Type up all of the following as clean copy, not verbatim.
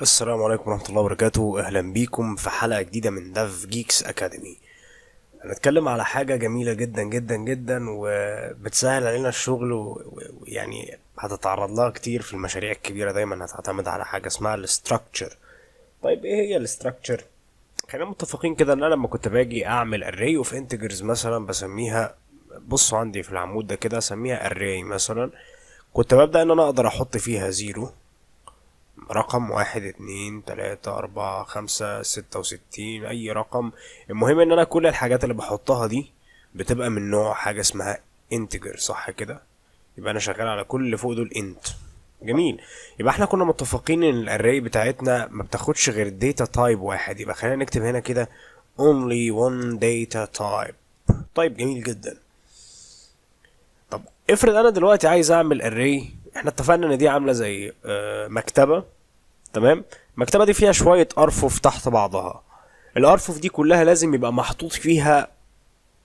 السلام عليكم ورحمة الله وبركاته. أهلا بيكم في حلقة جديدة من داف جيكس أكاديمي. هنتكلم على حاجة جميلة جدا جدا جدا وبتسهل علينا الشغل ويعني هتتعرض لها كتير في المشاريع الكبيرة. دايما هتعتمد على حاجة اسمها الاستراكتشر. طيب ايه هي الاستراكتشر؟ خلينا متفقين كده ان انا لما كنت باجي اعمل array of integers مثلا بسميها، بصوا عندي في العمود ده كده اسميها array مثلا. كنت ببدأ ان انا اقدر احط فيها زيرو، رقم 1 2 3 4 5 6 و60، اي رقم. المهم ان انا كل الحاجات اللي بحطها دي بتبقى من نوع حاجة اسمها انتجر، صح كده؟ يبقى انا شغال على كل اللي فوق دول انت. جميل. يبقى احنا كنا متفقين ان الاري بتاعتنا ما بتاخدش غير داتا تايب واحد. يبقى خلينا نكتب هنا كده only one data type. طيب جميل جدا. طب افرض انا دلوقتي عايز اعمل array. احنا اتفقنا ان دي عامله زي مكتبه. تمام. المكتبه دي فيها شويه ارفف تحت بعضها. الارفف دي كلها لازم يبقى محطوط فيها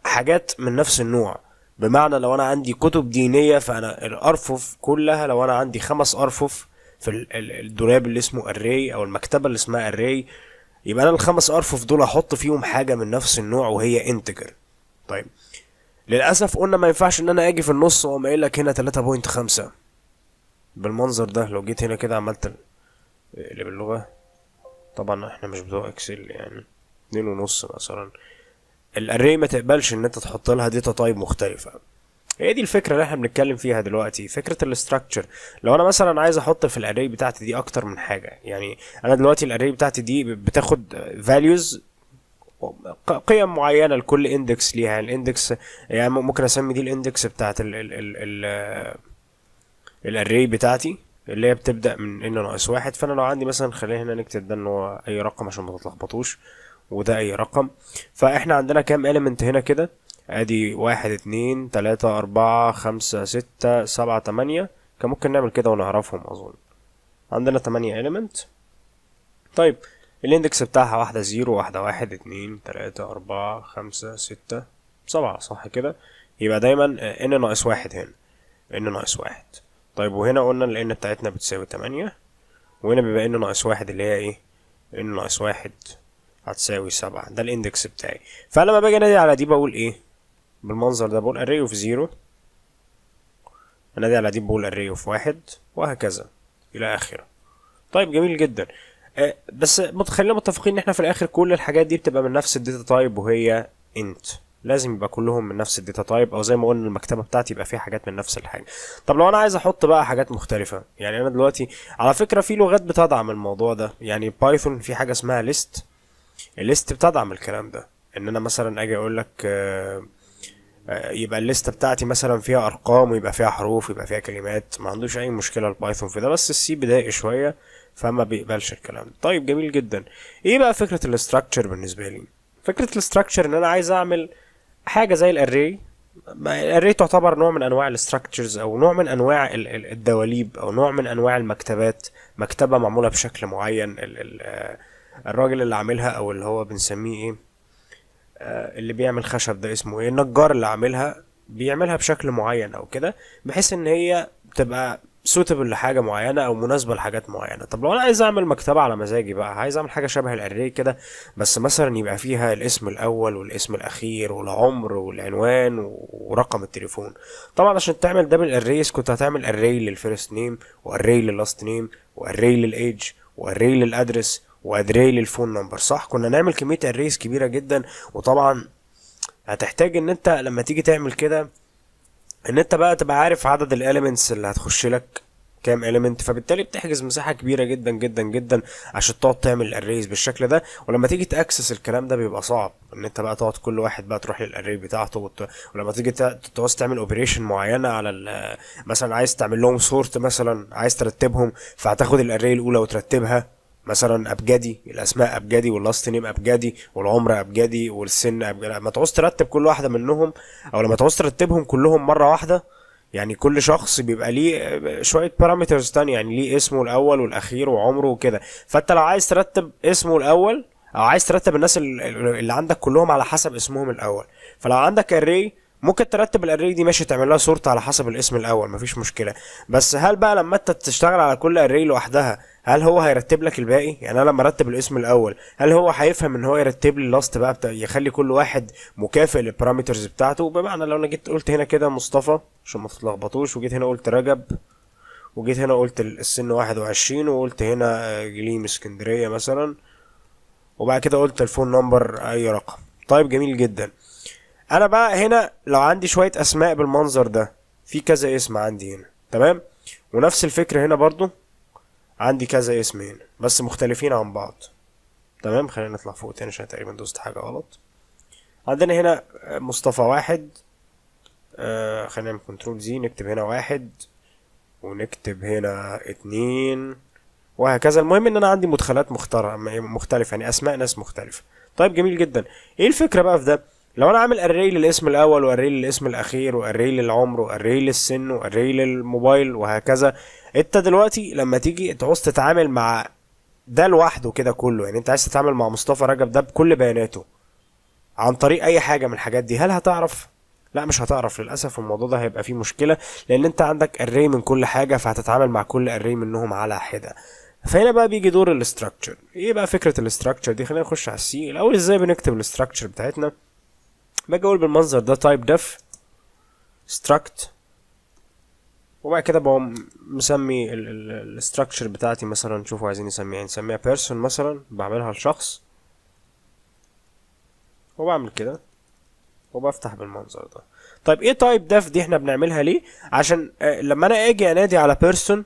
حاجات من نفس النوع. بمعنى لو انا عندي كتب دينيه فانا الارفف كلها، لو انا عندي 5 ارفف في الدولاب اللي اسمه array او المكتبه اللي اسمها array، يبقى انا ال5 ارفف دول احط فيهم حاجه من نفس النوع وهي انتجر. طيب للاسف قلنا ما ينفعش ان انا اجي في النص واقوم قايل لك هنا 3.5 بالمنظر ده. لو جيت هنا كده عملت اللي باللغة، طبعا احنا مش بتوع اكسل، يعني 2.5 مثلا. الاري ما تقبلش ان انت تحط لها داتا تايب مختلفة. هي دي الفكرة اللي احنا بنتكلم فيها دلوقتي، فكرة الاستراكشر. لو انا مثلا عايز احط في الاري بتاعتي دي اكتر من حاجة، يعني انا دلوقتي الاري بتاعتي دي بتاخد values، قيم معينة لكل اندكس ليها. الاندكس يعني ممكن اسمي دي الاندكس بتاعت الاري بتاعتي اللي هي بتبدأ من ان ناقص واحد. فانا لو عندي مثلا، خلينا هنا نكتب ده ان هو اي رقم عشان ما تتلخبطوش، وده اي رقم. فاحنا عندنا كام element هنا كده؟ ادي 1 2 3 4 5 6 7 8. كان ممكن نعمل كده ونعرفهم اظن. عندنا 8 element. طيب الاندكس بتاعها واحدة 0، واحدة 1 2 3 4 5 6 7، صح كده؟ يبقى دايما ان ناقص واحد هنا، ان ناقص واحد. طيب وهنا قلنا ال n بتاعتنا بتساوي 8، وهنا بيبقى n ناقص واحد اللي هي ايه؟ n ناقص واحد هتساوي 7. ده الاندكس بتاعي. فلما باجي انادي على دي بقول ايه؟ بالمنظر ده بقول array of 0، انادي على دي بقول array of 1، وهكذا الى اخره. طيب جميل جدا. بس خلينا متفقين ان احنا في الاخر كل الحاجات دي بتبقى من نفس الداتا تايب وهي int. لازم يبقى كلهم من نفس الداتا تايب، او زي ما قلنا المكتبه بتاعتي يبقى فيها حاجات من نفس الحاجه. طب لو انا عايز احط بقى حاجات مختلفه، يعني انا دلوقتي على فكره في لغات بتدعم الموضوع ده. يعني بايثون في حاجه اسمها list. الليست بتدعم الكلام ده، ان انا مثلا اجي اقول لك يبقى الليسته بتاعتي مثلا فيها ارقام ويبقى فيها حروف ويبقى فيها كلمات. ما عندوش اي مشكله البايثون في ده، بس السي بدائي شويه فما بيقبلش الكلام ده. طيب جميل جدا. ايه بقى فكره الاستراكشر بالنسبه لي؟ فكره الاستراكشر ان انا عايز اعمل حاجه زي الاري. الاري تعتبر نوع من انواع الاستراكشرز، او نوع من انواع الدواليب، او نوع من انواع المكتبات. مكتبه معموله بشكل معين. الراجل اللي عاملها او اللي هو بنسميه ايه، اللي بيعمل خشب ده اسمه ايه، النجار اللي عاملها بيعملها بشكل معين او كده، بحيث ان هي تبقى سوتبل لحاجه معينه او مناسبه لحاجات معينه. طب لو انا عايز اعمل مكتبه على مزاجي بقى، عايز اعمل حاجه شبه الاري كده، بس مثلا يبقى فيها الاسم الاول والاسم الاخير والعمر والعنوان ورقم التليفون. طبعا عشان تعمل ده بالاريز كنت هتعمل اري للفيرست نيم، واري لللاست نيم، واري للايدج، واري للادرس، وادري للفون نمبر. صح، كنا نعمل كميه اريز كبيره جدا. وطبعا هتحتاج ان انت لما تيجي تعمل كده ان انت بقى تبقى عارف عدد الاليمنتس اللي هتخش لك كام اليمنت، فبالتالي بتحجز مساحه كبيره جدا جدا جدا عشان تقعد تعمل الاريز بالشكل ده. ولما تيجي تاكسس الكلام ده بيبقى صعب، ان انت بقى تقعد كل واحد بقى تروح للاري بتاعته ولما تيجي تعوز تعمل اوبريشن معينه على مثلا عايز تعمل لهم سورت، مثلا عايز ترتبهم، فهتاخد الاري الاولى وترتبها مثلا ابجدي، الاسماء ابجدي واللاست نيم ابجدي والعمر ابجدي والسن ابجدي. لما تعوز ترتب كل واحده منهم، او لما تعوز ترتبهم كلهم مره واحده، يعني كل شخص بيبقى ليه شويه بارامترز تانية، يعني ليه اسمه الاول والاخير وعمره وكده. فانت لو عايز ترتب اسمه الاول، او عايز ترتب الناس اللي عندك كلهم على حسب اسمهم الاول، فلو عندك array ممكن ترتب الاري دي ماشي، تعمل لها سورت على حسب الاسم الاول، مفيش مشكله. بس هل بقى لما انت تشتغل على كل اري لوحدها هل هو هيرتب لك الباقي؟ يعني انا لما ارتب الاسم الاول هل هو هيفهم ان هو يرتب لي اللاست بقى يخلي كل واحد مكافئ للبارامترز بتاعته؟ بمعنى لو انا جيت قلت هنا كده مصطفى عشان ما تتلخبطوش، وجيت هنا قلت رجب، وجيت هنا قلت السن 21، وقلت هنا جليم اسكندريه مثلا، وبعد كده قلت الفون نمبر اي رقم. طيب جميل جدا. انا بقى هنا لو عندي شوية اسماء بالمنظر ده، في كذا اسم عندي هنا، تمام، ونفس الفكرة هنا برضو عندي كذا اسم هنا بس مختلفين عن بعض، تمام. خلينا نطلع فوق تاني عشان تقريبا دوست حاجة غلط. عندنا هنا مصطفى واحد، خلينا نعمل كنترول زي، نكتب هنا واحد ونكتب هنا اتنين وهكذا. المهم ان انا عندي مدخلات مختلفة، يعني اسماء ناس مختلفة. طيب جميل جدا. ايه الفكرة بقى في ده؟ لو انا عامل اري للاسم الاول واري للاسم الاخير واري للعمر واري للسن واري للموبايل وهكذا، انت دلوقتي لما تيجي تعوز تتعامل مع ده لوحده كده كله، يعني انت عايز تتعامل مع مصطفى رجب ده بكل بياناته عن طريق اي حاجة من الحاجات دي، هل هتعرف؟ لا مش هتعرف للاسف. الموضوع ده هيبقى فيه مشكلة لان انت عندك اري من كل حاجة، فهتتعامل مع كل اري منهم على حدة. فهنا بقى بيجي دور الاستراكشر. ايه بقى فكرة الاستراكشر دي؟ خلينا نخش على السي الاول. ازاي بنكتب الاستراكشر بتاعتنا؟ باجي اقول بالمنظر ده type def struct، وبعد كده بقوم مسمي الاستراكشر بتاعتي مثلا، شوفوا عايزين نسميها، نسميها person مثلا، بعملها لشخص وبعمل كده وبفتح بالمنظر ده. طيب ايه type def دي احنا بنعملها ليه؟ عشان لما انا اجي انادي على person،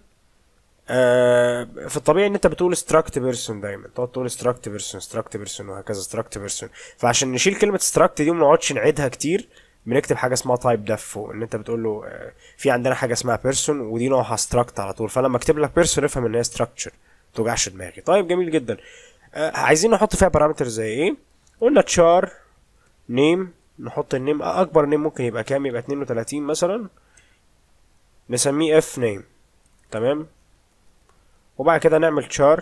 في الطبيعي ان انت بتقول struct person، دايما تقعد تقول struct person وهكذا struct person. فعشان نشيل كلمه struct دي وما نقعدش نعيدها كتير، بنكتب حاجه اسمها type def، وان انت بتقول له في عندنا حاجه اسمها person ودي نوعها struct على طول، فلما اكتب لك person افهم ان هي structure، ما توجعش دماغي. طيب جميل جدا. عايزين نحط فيها بارامتر زي ايه؟ قلنا char name، نحط النيم، اكبر نيم ممكن يبقى كام؟ يبقى 32 مثلا، نسميه f name، تمام. وبعد كده نعمل char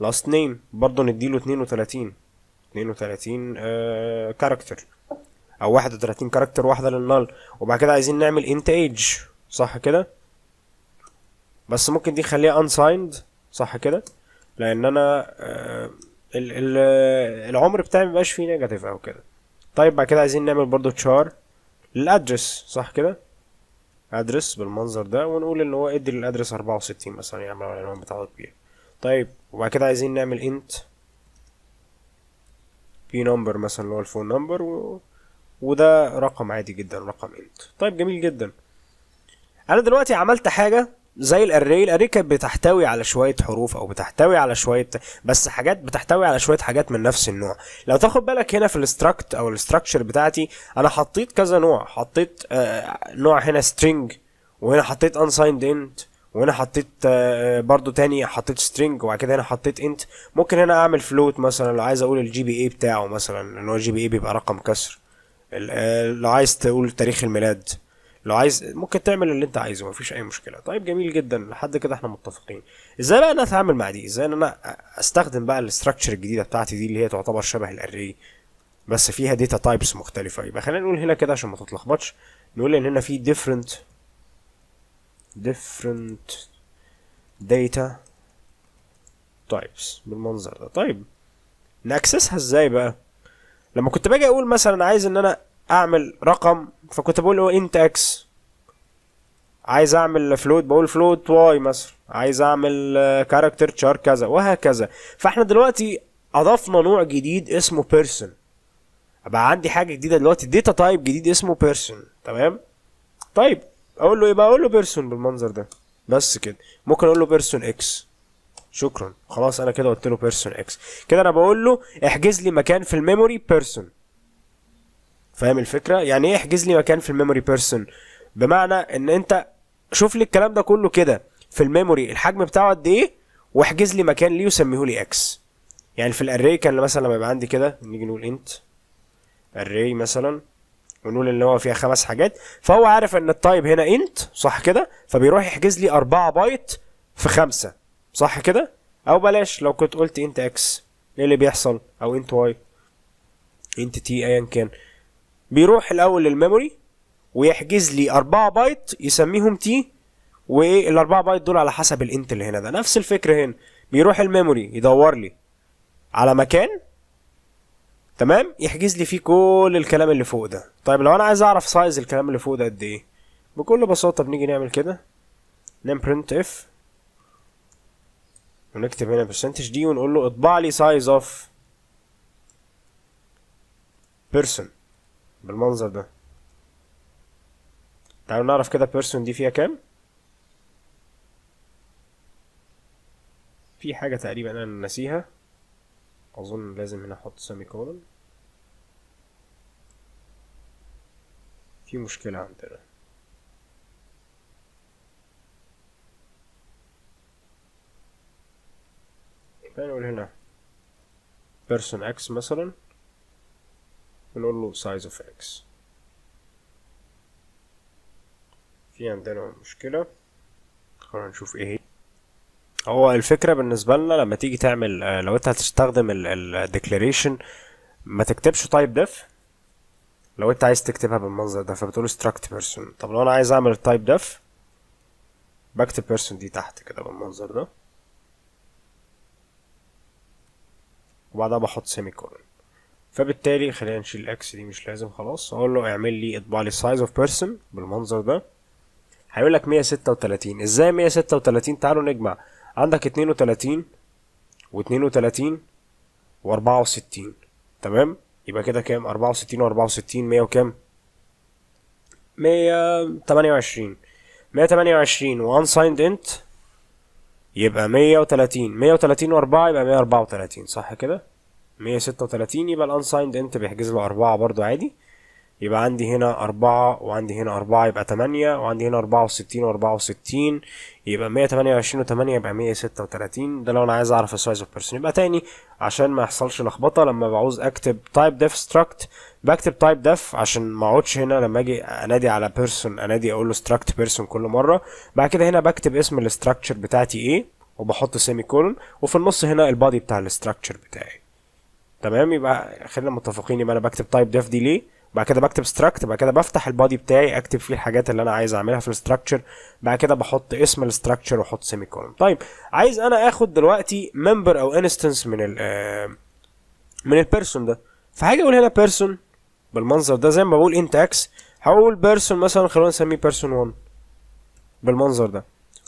last name، برضه نديله 32 كاركتر او 31 كاركتر واحده للنال. وبعد كده عايزين نعمل int age، صح كده؟ بس ممكن دي خليها unsigned، صح كده؟ لان انا العمر بتاعي مبقاش فيه نيجاتيف او كده. طيب بعد كده عايزين نعمل برضه char للادرس، صح كده؟ ادرس بالمنظر ده، ونقول ان هو ادي للادرس 64 مثلا، يعمل العنوان بتاعه كبير. طيب وبعد كده عايزين نعمل int p number مثلا اللي هو الفون نمبر، وده رقم عادي جدا، رقم int. طيب جميل جدا. انا دلوقتي عملت حاجه زي الاري كانت بتحتوي على شويه حروف او بتحتوي على شويه، بس حاجات بتحتوي على شويه حاجات من نفس النوع. لو تاخد بالك هنا في الاستراكت او الاستراكشر بتاعتي، انا حطيت كذا نوع. حطيت نوع هنا string، وهنا حطيت unsigned int، وهنا حطيت برضو تاني حطيت string، وبعد كده هنا حطيت int. ممكن هنا اعمل float مثلا لو عايز اقول الجي بي اي بتاعه مثلا، لان هو الجي بي اي بيبقى رقم كسر. لو عايز تقول تاريخ الميلاد، لو عايز ممكن تعمل اللي انت عايزه، مفيش اي مشكله. طيب جميل جدا، لحد كده احنا متفقين. ازاي بقى انا اتعامل مع دي؟ ازاي ان انا استخدم بقى الاستراكشر الجديده بتاعتي دي اللي هي تعتبر شبه الاري بس فيها داتا تايبس مختلفه؟ يبقى خلينا نقول هنا كده عشان ما تتلخبطش، نقول ان هنا في different data types بالمنظر ده. طيب ناكسسها ازاي بقى؟ لما كنت باجي اقول مثلا عايز ان انا اعمل رقم، فكنت بقول له انت اكس. عايز اعمل فلوت بقول فلوت واي مثلا. عايز اعمل كاركتر تشار كذا وهكذا. فاحنا دلوقتي اضفنا نوع جديد اسمه بيرسون، بقى عندي حاجه جديده دلوقتي، داتا تايب جديد اسمه بيرسون، تمام. طيب اقول له ايه بقى؟ اقول له بيرسون بالمنظر ده بس كده. ممكن اقول له بيرسون اكس، شكرا، خلاص انا كده قلت له بيرسون اكس. كده انا بقول له احجز لي مكان في الميموري بيرسون. فاهم الفكره؟ يعني ايه احجز لي مكان في الميموري بيرسون؟ بمعنى ان انت شوف لي الكلام ده كله كده في الميموري الحجم بتاعه قد ايه، واحجز لي مكان ليه وسميه لي اكس. يعني في الاري كان مثلا لما يبقى عندي كده، نيجي نقول انت اري مثلا، ونقول ان هو فيها 5 حاجات، فهو عارف ان التايب هنا انت، صح كده؟ فبيروح يحجز لي 4 بايت في 5، صح كده؟ او بلاش، لو كنت قلت انت اكس ايه اللي بيحصل؟ او انت واي، انت تي، ايا كان، بيروح الاول للميموري ويحجز لي 4 بايت يسميهم تي، والاربعة بايت دول على حسب الانت اللي هنا ده. نفس الفكرة هنا، بيروح الميموري يدور لي على مكان، تمام، يحجز لي فيه كل الكلام اللي فوق ده. طيب لو انا عايز اعرف سايز الكلام اللي فوق ده قد ايه، بكل بساطة بنيجي نعمل كده، نعمل print if ونكتب هنا percentage دي ونقول له اطبع لي size of person بالمنظر ده. تعالوا نعرف كده person دي فيها كام. في حاجة تقريبا انا ناسيها، اظن لازم هنا احط سيمي كولون، في مشكلة عندنا. نقول هنا person x مثلا ونقول له size of x. في عندنا مشكلة، خلينا نشوف ايه هي. هو الفكرة بالنسبة لنا لما تيجي تعمل لو انت هتستخدم ال declaration ما تكتبش type def لو انت عايز تكتبها بالمنظر ده، فبتقول struct person. طب لو انا عايز اعمل type def بكتب person دي تحت كده بالمنظر ده، وبعدها بحط سيمي كولون. فبالتالي خلينا نشيل الاكس دي، مش لازم خلاص. اقول له اعمل لي اطبع لي size of person بالمنظر ده. هيقول لك 136. ازاي 136؟ تعالوا نجمع. عندك 32 و32 و64، تمام. يبقى كده كام؟ 64 و64 100 وكام؟ 128. 128 و unsigned int يبقى 130. 130 و4 يبقى 134، صح كده؟ 136 يبقى الانسايند انت بيحجز له 4 برضو عادي. يبقى عندي هنا 4 وعندي هنا 4 يبقى 8، وعندي هنا 64 و64 يبقى 128 و8 يبقى 136. ده لو انا عايز اعرف السايز اوف بيرسون. يبقى تاني عشان ما يحصلش لخبطه لما بعوز اكتب تايب ديف ستراكت بكتب تايب ديف عشان ما اقعدش هنا لما اجي انادي على بيرسون انادي اقول له ستراكت بيرسون كل مره. بعد كده هنا بكتب اسم الاستراكشر بتاعتي ايه وبحط سيمي كولون، وفي النص هنا البادي بتاع الاستراكشر بتاعي، تمام. يبقى خلينا متفقين. يبقى انا بكتب تايب ديف دي ليه، بعد كده بكتب ستراكت، بعد كده بفتح البادي بتاعي اكتب فيه الحاجات اللي انا عايز اعملها في الاستراكشر، بعد كده بحط اسم الاستراكشر واحط سيمي كولون. طيب عايز انا اخد دلوقتي ممبر او انستنس من البيرسون ده، فهاجي اقول هنا بيرسون بالمنظر ده زي ما بقول انت اكس، هقول بيرسون مثلا خلونا نسميه بيرسون 1 بالمنظر ده.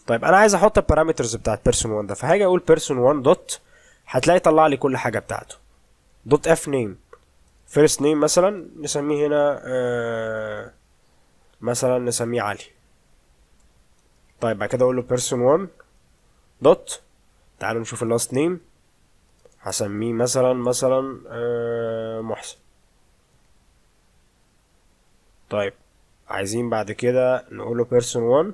طيب انا عايز احط البارامترز بتاعت بيرسون 1 ده، فهاجي اقول بيرسون 1 دوت، هتلاقي طلع لي كل حاجه بتاعته. دوت اف نيم فيرست نيم مثلا نسميه هنا مثلا نسميه علي. طيب بعد كده اقول له بيرسون 1 دوت، تعالوا نشوف اللاست نيم، هسميه مثلا محسن. طيب عايزين بعد كده نقول له بيرسون 1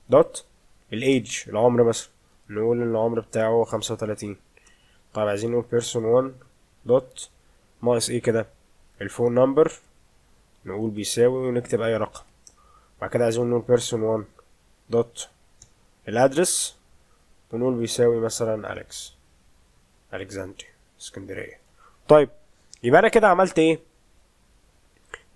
دوت الايدج العمر مثلا، نقول ان العمر بتاعه 35. طيب عايزين نقول بيرسون 1 دوت ناقص ايه كده، الفون نمبر، نقول بيساوي ونكتب اي رقم. بعد كده عايزين نقول بيرسون 1 دوت الادرس ونقول بيساوي مثلا الكسندريا اسكندريه. طيب يبقى انا كده عملت ايه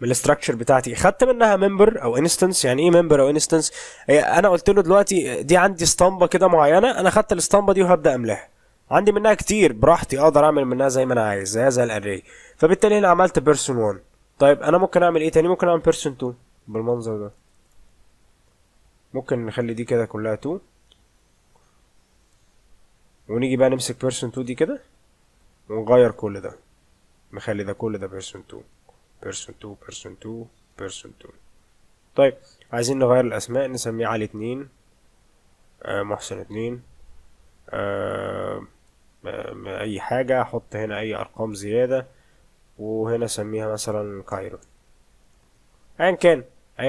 من الاستراكشر بتاعتي؟ خدت منها ممبر او انستنس. يعني ايه ممبر او انستنس؟ انا قلت له دلوقتي دي عندي اسطمبه كده معينه، انا خدت الاسطمبه دي وهبدا املاها. عندي منها كتير براحتي، اقدر اعمل منها زي ما انا عايز زي الاري. فبالتالي هنا عملت بيرسون 1. طيب انا ممكن اعمل ايه تاني؟ ممكن اعمل بيرسون 2 بالمنظر ده. ممكن نخلي دي كده كلها 2، ونيجي بقى نمسك بيرسون 2 دي كده ونغير كل ده، نخلي ده كل ده بيرسون 2 بيرسون 2 بيرسون 2 بيرسون 2. طيب عايزين نغير الاسماء، نسميه علي 2 محسن 2 اي حاجة، احط هنا اي ارقام زيادة، وهنا اسميها مثلا كايرو، ايا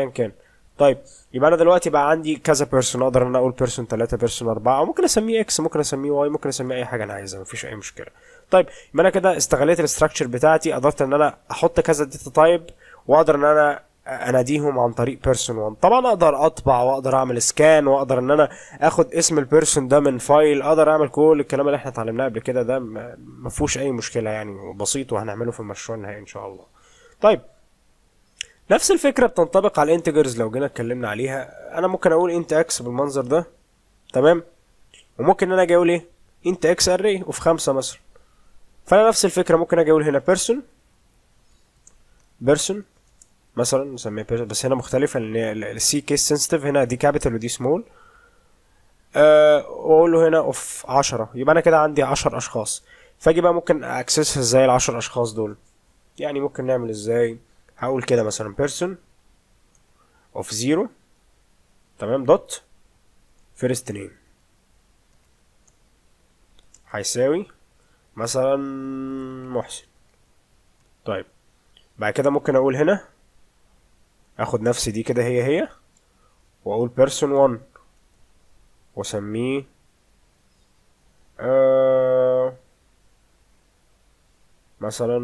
كان. طيب يبقى انا دلوقتي بقى عندي كذا بيرسون، اقدر ان انا اقول بيرسون 3 بيرسون 4، او ممكن اسميه اكس، ممكن اسميه واي، ممكن اسميه اي حاجه انا عايزها، مفيش اي مشكله. طيب يبقى انا كده استغليت الاستراكشر بتاعتي، قدرت ان انا احط كذا داتا تايب، واقدر ان انا اناديهم عن طريق بيرسون 1. طبعا اقدر اطبع واقدر اعمل سكان واقدر ان انا اخد اسم البيرسون ده من فايل، اقدر اعمل كل الكلام اللي احنا اتعلمناه قبل كده ده، مفيهوش اي مشكله يعني، بسيط، وهنعمله في المشروع النهائي ان شاء الله. طيب نفس الفكره بتنطبق على الانتجرز لو جينا اتكلمنا عليها. انا ممكن اقول انت اكس بالمنظر ده، تمام، وممكن انا اجي اقول ايه انت اكس اري وفي 5 مثلا. فانا نفس الفكره ممكن اجي اقول هنا بيرسون مثلا نسميها بيرسون، بس هنا مختلفه لان السي كيس سنسيتيف، هنا دي كابيتال ودي سمول. واقول له هنا اوف 10، يبقى انا كده عندي 10 اشخاص. فاجي بقى ممكن اكسسها ازاي ال 10 اشخاص دول؟ يعني ممكن نعمل ازاي؟ هقول كده مثلا person of 0، تمام، دوت first name هيساوي مثلا محسن. طيب بعد كده ممكن اقول هنا اخد نفس دي كده هي واقول person 1 واسميه مثلا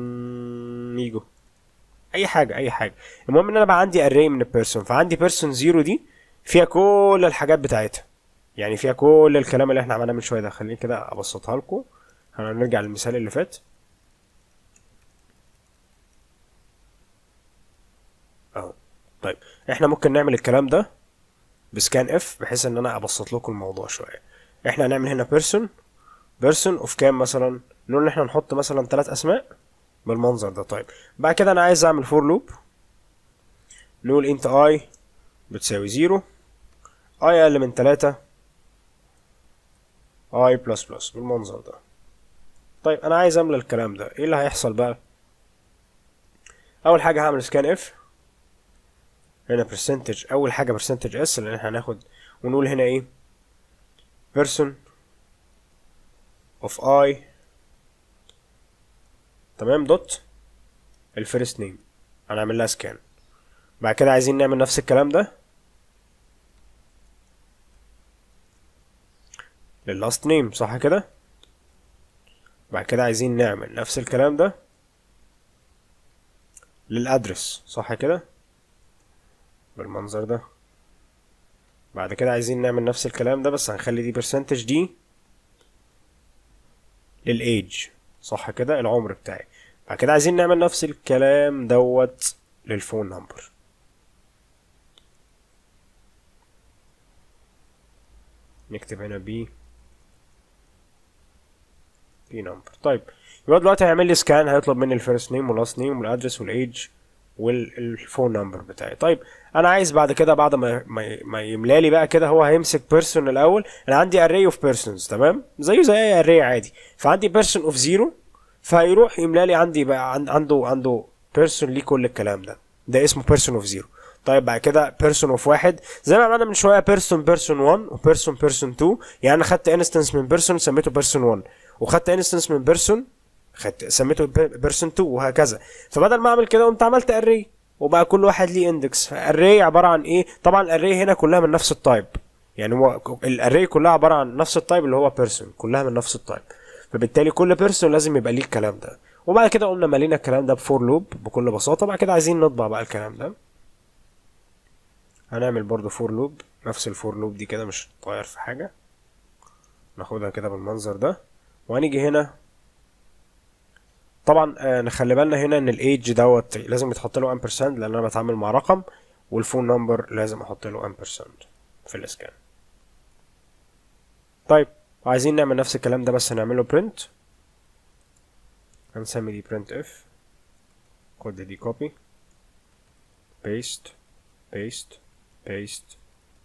ميجو، اي حاجه. المهم ان انا بقى عندي array من البيرسون، فعندي person 0 دي فيها كل الحاجات بتاعتها، يعني فيها كل الكلام اللي احنا عملناه من شويه ده. خليني كده ابسطها لكم، هنرجع للمثال اللي فات اهو. طيب احنا ممكن نعمل الكلام ده بسكان اف بحيث ان انا ابسط لكم الموضوع شويه. احنا هنعمل هنا بيرسون اوف كام مثلا، نقول ان احنا نحط مثلا 3 اسماء بالمنظر ده. طيب بعد كده انا عايز اعمل فور لوب، نقول انت اي بتساوي 0، اي اقل من 3، اي بلس بلس بالمنظر ده. طيب انا عايز املى الكلام ده، ايه اللي هيحصل بقى؟ اول حاجه هعمل سكان اف، هنا برسنتج، اول حاجه برسنتج اس لان احنا هناخد، ونقول هنا ايه person of I، تمام، دوت الفيرست نيم، هنعمل لها سكان. بعد كده عايزين نعمل نفس الكلام ده لللاست نيم، صح كده؟ بعد كده عايزين نعمل نفس الكلام ده للادرس، صح كده؟ بالمنظر ده. بعد كده عايزين نعمل نفس الكلام ده بس هنخلي دي برسنتج دي للايج، صح كده، العمر بتاعي. بعد كده عايزين نعمل نفس الكلام دوت للفون نمبر. نكتب هنا بي نمبر. طيب يبقى دلوقتي هيعمل لي سكان، هيطلب مني الفيرست نيم واللاست نيم والادرس والايج والفون نمبر بتاعي. طيب انا عايز بعد كده، بعد ما يملى لي بقى كده، هو هيمسك بيرسون الاول. انا عندي array اوف بيرسونز، تمام، زيه زي اي array عادي. فعندي بيرسون اوف 0، فهيروح يملى لي عندي بقى عنده بيرسون ليه كل الكلام ده اسمه بيرسون اوف 0. طيب بعد كده بيرسون اوف 1 زي ما عملنا من شويه بيرسون 1 وبيرسون 2، يعني انا خدت انستنس من بيرسون سميته بيرسون 1، وخدت انستنس من بيرسون سميته بيرسون 2، وهكذا. فبدل ما اعمل كده قمت عملت اري، وبقى كل واحد ليه اندكس. فالاري عباره عن ايه؟ طبعا الاري هنا كلها من نفس التايب، يعني هو الاري كلها عباره عن نفس التايب اللي هو بيرسون، كلها من نفس التايب، فبالتالي كل بيرسون لازم يبقى ليه الكلام ده. وبعد كده قلنا مالينا الكلام ده بفور لوب بكل بساطه. بعد كده عايزين نطبع بقى الكلام ده، هنعمل برضو فور لوب، نفس الفور لوب دي كده مش هتغير في حاجه، ناخدها كده بالمنظر ده. وهنيجي هنا طبعا نخلي بالنا هنا ان الايدج دوت لازم يتحط له امبرساند لان انا بتعامل مع رقم، والفون نمبر لازم احط له امبرساند في الاسكان. طيب عايزين نعمل نفس الكلام ده بس هنعمله برنت، هنسمي دي برنت اف، خد دي كوبي بيست بيست بيست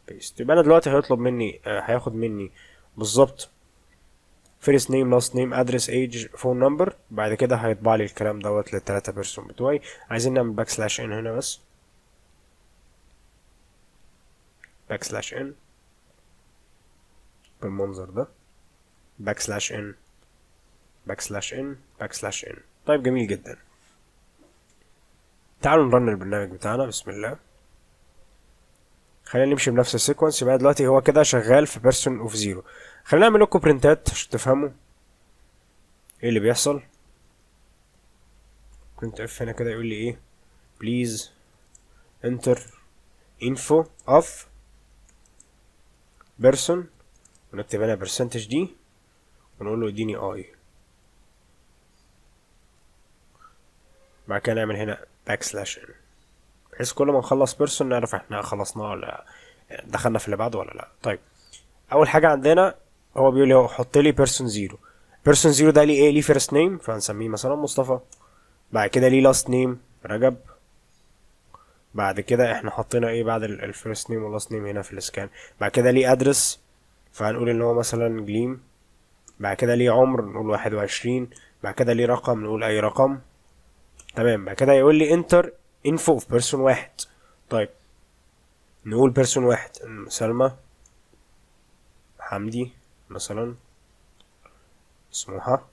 بيست. يبقى انا دلوقتي هيطلب مني هياخد مني بالظبط first name last name address age phone number. بعد كده هيطبع لي الكلام دوت للتلاتة بيرسون بتوعي. عايزين نعمل باك سلاش ان هنا بس، باك سلاش ان بالمنظر ده، باك سلاش ان باك سلاش ان باك سلاش ان. طيب جميل جدا، تعالوا نرن البرنامج بتاعنا. بسم الله، خلينا نمشي بنفس السيكونس. يبقى دلوقتي هو كده شغال في بيرسون اوف 0. خلينا نعمل لكم برنتات عشان تفهموا ايه اللي بيحصل. برنت اف هنا كده يقول لي ايه، بليز انتر info of person، ونكتب هنا برسنتج دي ونقول له اديني اي. بعد كده نعمل هنا باك سلاش ان. بحيث كل ما نخلص بيرسون نعرف احنا خلصناه ولا دخلنا في اللي بعده ولا لا. طيب اول حاجه عندنا هو بيقول لي حط لي بيرسون زيرو. بيرسون زيرو ده ليه ايه؟ ليه فيرست نيم فهنسميه مثلا مصطفى. بعد كده ليه لاست نيم رجب. بعد كده احنا حطينا ايه بعد الفيرست نيم واللاست نيم هنا في الاسكان. بعد كده ليه ادرس فهنقول ان هو مثلا جليم. بعد كده ليه عمر نقول 21. بعد كده ليه رقم نقول اي رقم. تمام. بعد كده يقول لي انتر انفو في بيرسون واحد. طيب نقول بيرسون واحد سلمى حمدي مثلا سموحة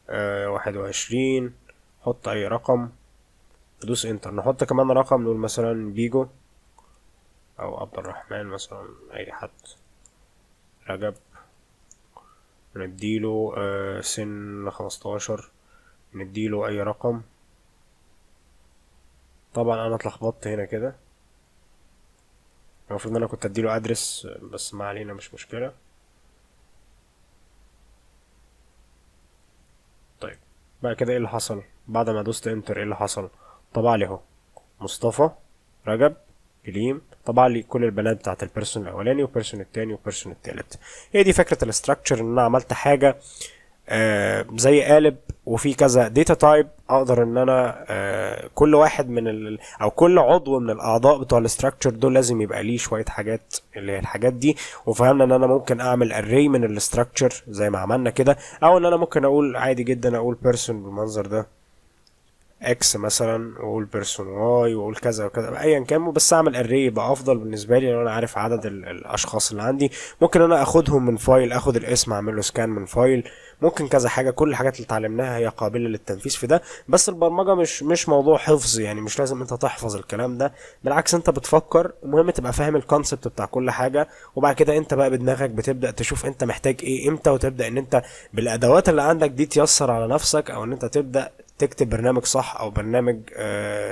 21. حط اي رقم ندوس انتر. نحط كمان رقم نقول مثلا بيجو او عبد الرحمن مثلا اي حد. رجب نديله سن 15. نديله اي رقم. طبعا انا اتلخبطت هنا كده المفروض ان انا كنت اديله ادرس بس ما علينا مش مشكلة. طيب بعد كده ايه اللي حصل بعد ما دوست انتر؟ ايه اللي حصل؟ طبع لي اهو مصطفى رجب كليم. طبع لي كل البنات بتاعت البيرسون الاولاني والبيرسون التاني والبيرسون التالت. هي دي فكرة الاستراكشر، ان انا عملت حاجة زي قالب وفي كذا داتا تايب اقدر ان انا كل واحد من او كل عضو من الاعضاء بتوع الاستراكشر دول لازم يبقى ليه شويه حاجات اللي هي الحاجات دي. وفهمنا ان انا ممكن اعمل اري من الاستراكشر زي ما عملنا كده، او ان انا ممكن اقول عادي جدا اقول بيرسون بالمنظر ده اكس مثلا واقول بيرسون واي واقول كذا وكذا ايا كان، بس اعمل اري يبقى افضل بالنسبه لي لو انا عارف عدد الاشخاص اللي عندي. ممكن انا اخدهم من فايل، اخد الاسم اعمل له سكان من فايل، ممكن كذا حاجه. كل الحاجات اللي اتعلمناها هي قابله للتنفيذ في ده. بس البرمجه مش موضوع حفظ، يعني مش لازم انت تحفظ الكلام ده، بالعكس انت بتفكر. المهم تبقى فاهم الكونسبت بتاع كل حاجه، وبعد كده انت بقى بدماغك بتبدا تشوف انت محتاج ايه امتى، وتبدا ان انت بالادوات اللي عندك دي تيسر على نفسك، او ان انت تبدا تكتب برنامج صح او برنامج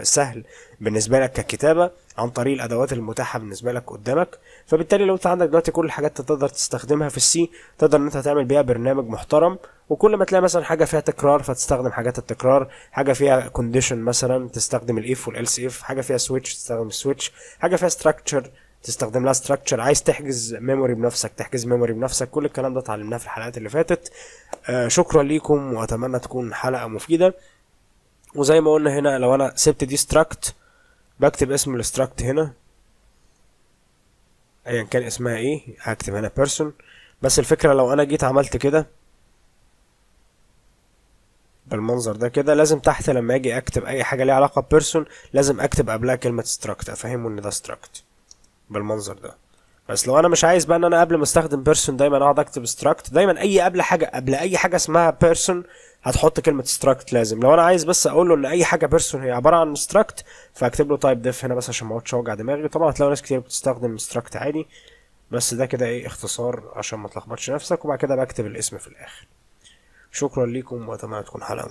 سهل بالنسبه لك ككتابه عن طريق الادوات المتاحه بالنسبه لك قدامك. فبالتالي لو انت عندك دلوقتي كل الحاجات تقدر تستخدمها في السي، تقدر ان انت تعمل بيها برنامج محترم. وكل ما تلاقي مثلا حاجه فيها تكرار فتستخدم حاجات التكرار، حاجه فيها كونديشن مثلا تستخدم الاف والالس اف، حاجه فيها سويتش تستخدم السويتش، حاجه فيها ستراكشر تستخدم لها ستراكشر، عايز تحجز ميموري بنفسك تحجز ميموري بنفسك. كل الكلام ده اتعلمناه في الحلقات اللي فاتت. شكرا ليكم واتمنى تكون حلقه مفيده. وزي ما قلنا هنا لو انا سبت دي ستراكت بكتب اسم الاستراكت هنا ايا كان اسمها ايه، هكتب هنا بيرسون. بس الفكرة لو انا جيت عملت كده بالمنظر ده كده، لازم تحت لما اجي اكتب اي حاجة ليها علاقة بيرسون لازم اكتب قبلها كلمة ستراكت افهمه ان ده ستراكت بالمنظر ده. بس لو انا مش عايز بقى ان انا قبل ما استخدم بيرسون دايما اقعد اكتب ستراكت، دايما اي قبل اي حاجه اسمها بيرسون هتحط كلمه ستراكت لازم. لو انا عايز بس اقول له ان اي حاجه بيرسون هي عباره عن ستراكت فاكتب له تايب ديف هنا بس عشان ما اقعدش اوجع دماغي. طبعا هتلاقي ناس كتير بتستخدم ستراكت عادي، بس ده كده ايه اختصار عشان ما تلخبطش نفسك. وبعد كده بكتب الاسم في الاخر. شكرا ليكم واتمنى تكون حلقه